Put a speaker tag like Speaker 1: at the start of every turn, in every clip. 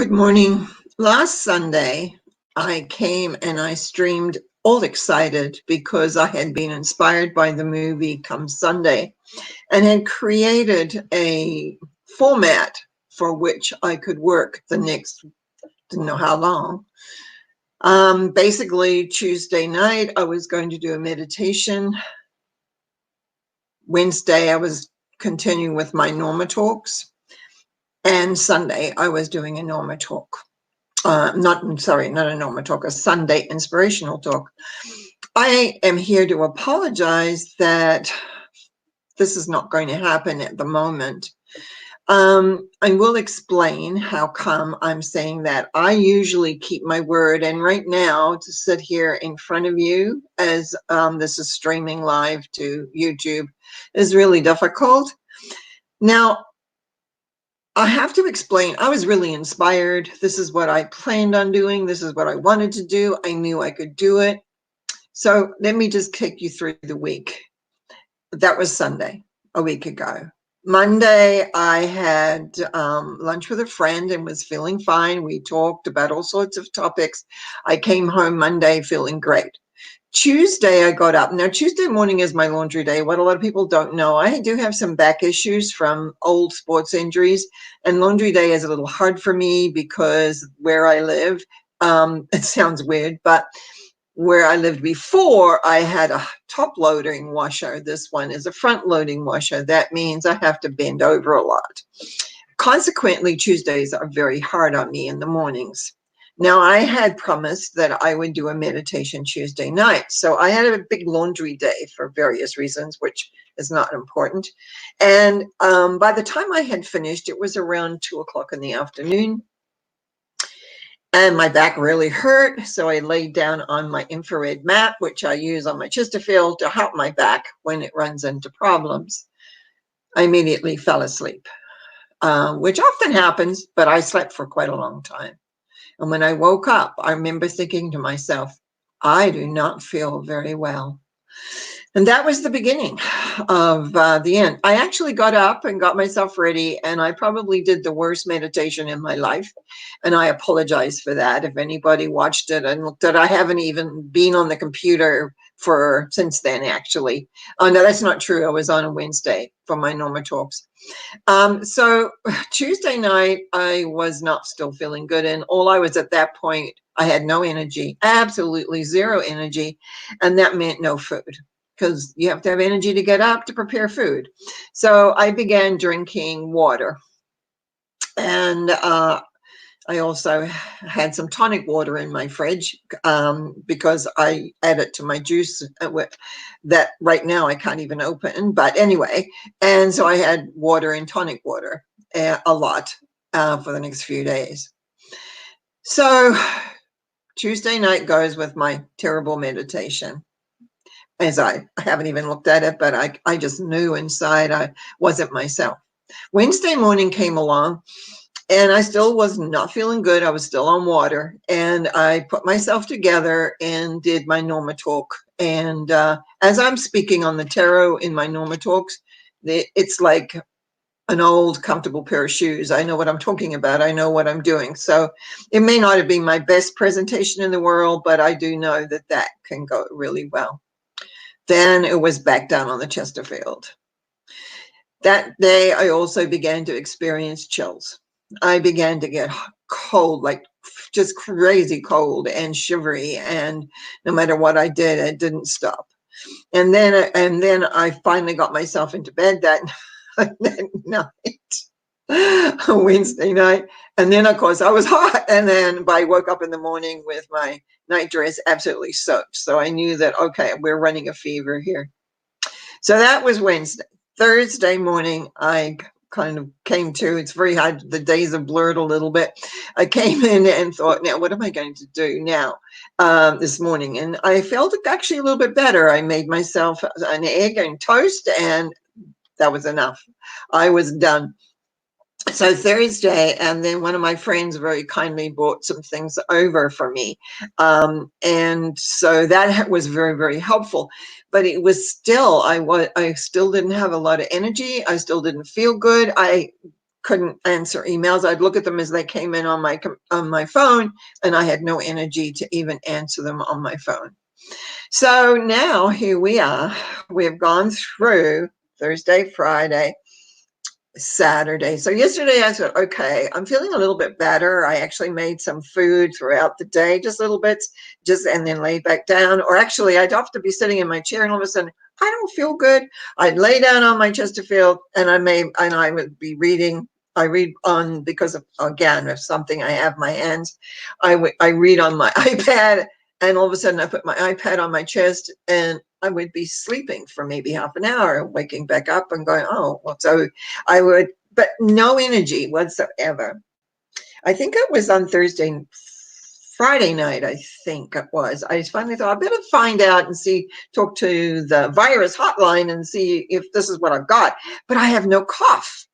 Speaker 1: Good morning. Last Sunday, I came and I streamed all excited because I had been inspired by the movie Come Sunday and had created a format for which I could work the next, didn't know how long. Basically, Tuesday night, I was going to do a meditation. Wednesday, I was continuing with my Norma Talks. And Sunday, I was doing a Norma Talk. Not a Norma Talk, a Sunday inspirational talk. I am here to apologize that this is not going to happen at the moment. I will explain how come I'm saying that. I usually keep my word, and right now to sit here in front of you as this is streaming live to YouTube is really difficult. Now, I have to explain, I was really inspired. This is what I planned on doing. This is what I wanted to do. I knew I could do it. So let me just take you through the week. That was Sunday, a week ago. Monday, I had lunch with a friend and was feeling fine. We talked about all sorts of topics. I came home Monday feeling great. Tuesday, I got up. Now, Tuesday morning is my laundry day. What a lot of people don't know, I do have some back issues from old sports injuries, and laundry day is a little hard for me because where I live, it sounds weird, but where I lived before, I had a top loading washer. This one is a front loading washer. That means I have to bend over a lot. Consequently, Tuesdays are very hard on me in the mornings. Now, I had promised that I would do a meditation Tuesday night. So I had a big laundry day for various reasons, which is not important. And by the time I had finished, it was around 2:00 in the afternoon. And my back really hurt. So I laid down on my infrared mat, which I use on my Chesterfield to help my back when it runs into problems. I immediately fell asleep, which often happens, but I slept for quite a long time. And when I woke up, I remember thinking to myself, I do not feel very well. And that was the beginning of the end. I actually got up and got myself ready, and I probably did the worst meditation in my life. And I apologize for that. If anybody watched it and looked at it, I haven't even been on the computer since then, actually. Oh, no, that's not true. I was on a Wednesday for my Norma Talks. So Tuesday night, I was not still feeling good. And all I was at that point, I had no energy, absolutely zero energy. And that meant no food, because you have to have energy to get up to prepare food. So I began drinking water. And I also had some tonic water in my fridge because I add it to my juice that right now I can't even open. But anyway, and so I had water and tonic water a lot for the next few days. So Tuesday night goes with my terrible meditation. As I haven't even looked at it, but I just knew inside I wasn't myself. Wednesday morning came along, and I still was not feeling good. I was still on water, and I put myself together and did my Norma Talk. And as I'm speaking on the tarot in my Norma Talks, it's like an old comfortable pair of shoes. I know what I'm talking about. I know what I'm doing. So it may not have been my best presentation in the world, but I do know that that can go really well. Then it was back down on the Chesterfield. That day, I also began to experience chills. I began to get cold, like just crazy cold and shivery. And no matter what I did, it didn't stop. And then I finally got myself into bed that night, Wednesday night. And then, of course, I was hot. And then I woke up in the morning with my night dress absolutely soaked. So I knew that, okay, we're running a fever here. So that was Wednesday. Thursday morning, I kind of came to, it's very hard, the days are blurred a little bit. I came in and thought, now, what am I going to do now this morning? And I felt actually a little bit better. I made myself an egg and toast, and that was enough. I was done. So Thursday, and then one of my friends very kindly brought some things over for me. And so that was very, very helpful. But it was still, I still didn't have a lot of energy. I still didn't feel good. I couldn't answer emails. I'd look at them as they came in on my phone, and I had no energy to even answer them on my phone. So now here we are. We've gone through Thursday, Friday, Saturday. So yesterday I said, okay, I'm feeling a little bit better. I actually made some food throughout the day, just little bits, and then laid back down. Or actually, I'd have to be sitting in my chair, and all of a sudden, I don't feel good. I'd lay down on my Chesterfield, and I would be reading. I read on, because of, again, if something I have my hands, I read on my iPad, and all of a sudden I put my iPad on my chest, and I would be sleeping for maybe half an hour, waking back up and going, oh, well, so I would, but no energy whatsoever. I think it was on Friday night, I think it was. I finally thought, I better find out and talk to the virus hotline and see if this is what I've got. But I have no cough.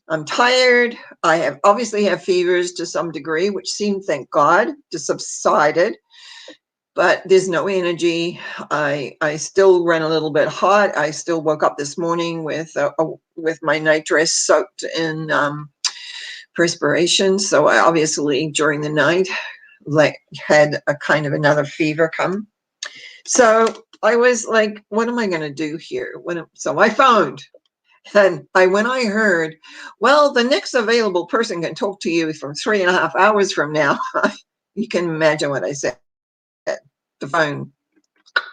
Speaker 1: I'm tired. I obviously have fevers to some degree, which seem, thank God, to subsided. But there's no energy. I still run a little bit hot. I still woke up this morning with my night dress soaked in perspiration. So I obviously during the night had a kind of another fever come. So I was like, what am I going to do here? So I phoned. And when I heard, well, the next available person can talk to you from 3.5 hours from now, you can imagine what I said. The phone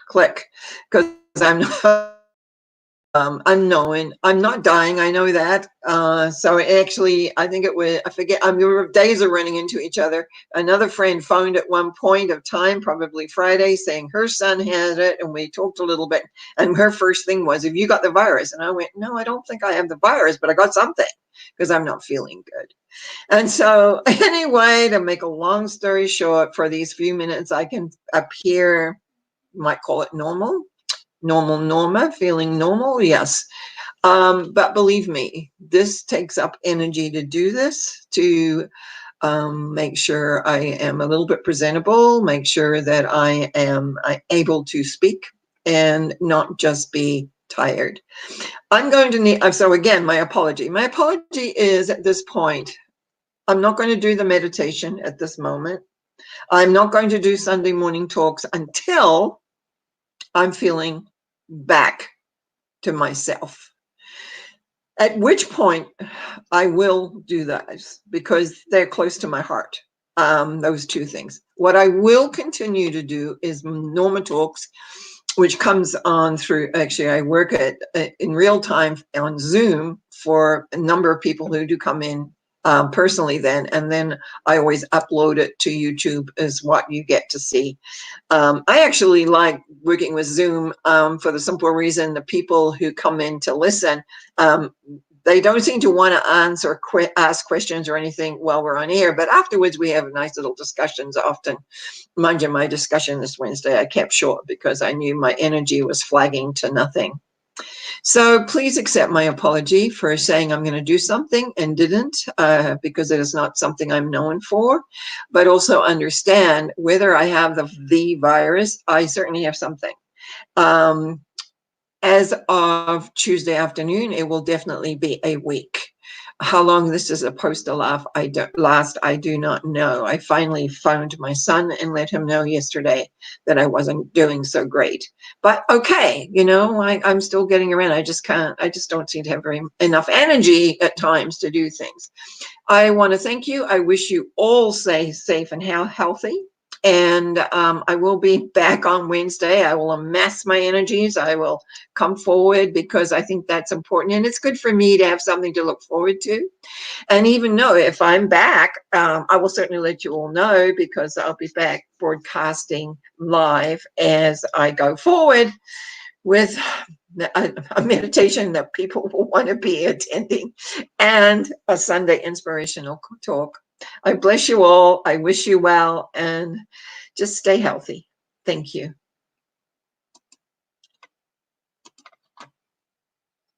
Speaker 1: click, because I'm not unknown. I'm not dying. I know that. So actually, I think it was, I forget, days are running into each other. Another friend phoned at one point of time, probably Friday, saying her son had it. And we talked a little bit. And her first thing was, have you got the virus? And I went, no, I don't think I have the virus, but I got something because I'm not feeling good. And so anyway, to make a long story short, for these few minutes, I can appear, might call it normal, Norma, feeling normal, yes. But believe me, this takes up energy to do this, to make sure I am a little bit presentable, make sure that I am able to speak and not just be tired. I'm going to need, so again, my apology. My apology is at this point, I'm not going to do the meditation at this moment. I'm not going to do Sunday morning talks until I'm feeling back to myself. At which point I will do those because they're close to my heart. Those two things. What I will continue to do is Norma Talks, which comes on through, actually I work in real time on Zoom for a number of people who do come in personally then, and then I always upload it to YouTube as what you get to see. I actually like working with Zoom for the simple reason the people who come in to listen, they don't seem to want to ask questions or anything while we're on air, but afterwards we have nice little discussions often. Mind you, my discussion this Wednesday I kept short because I knew my energy was flagging to nothing. So please accept my apology for saying I'm going to do something and didn't, because it is not something I'm known for, but also understand whether I have the virus, I certainly have something. As of Tuesday afternoon, it will definitely be a week. How long this is supposed to last, I do not know. I finally phoned my son and let him know yesterday that I wasn't doing so great. But okay, you know, I'm still getting around. I just don't seem to have enough energy at times to do things. I want to thank you. I wish you all stay safe and healthy. And I will be back on Wednesday. I will amass my energies. I will come forward because I think that's important. And it's good for me to have something to look forward to. And even know if I'm back, I will certainly let you all know because I'll be back broadcasting live as I go forward with a meditation that people will want to be attending and a Sunday inspirational talk. I bless you all. I wish you well and just stay healthy. Thank you.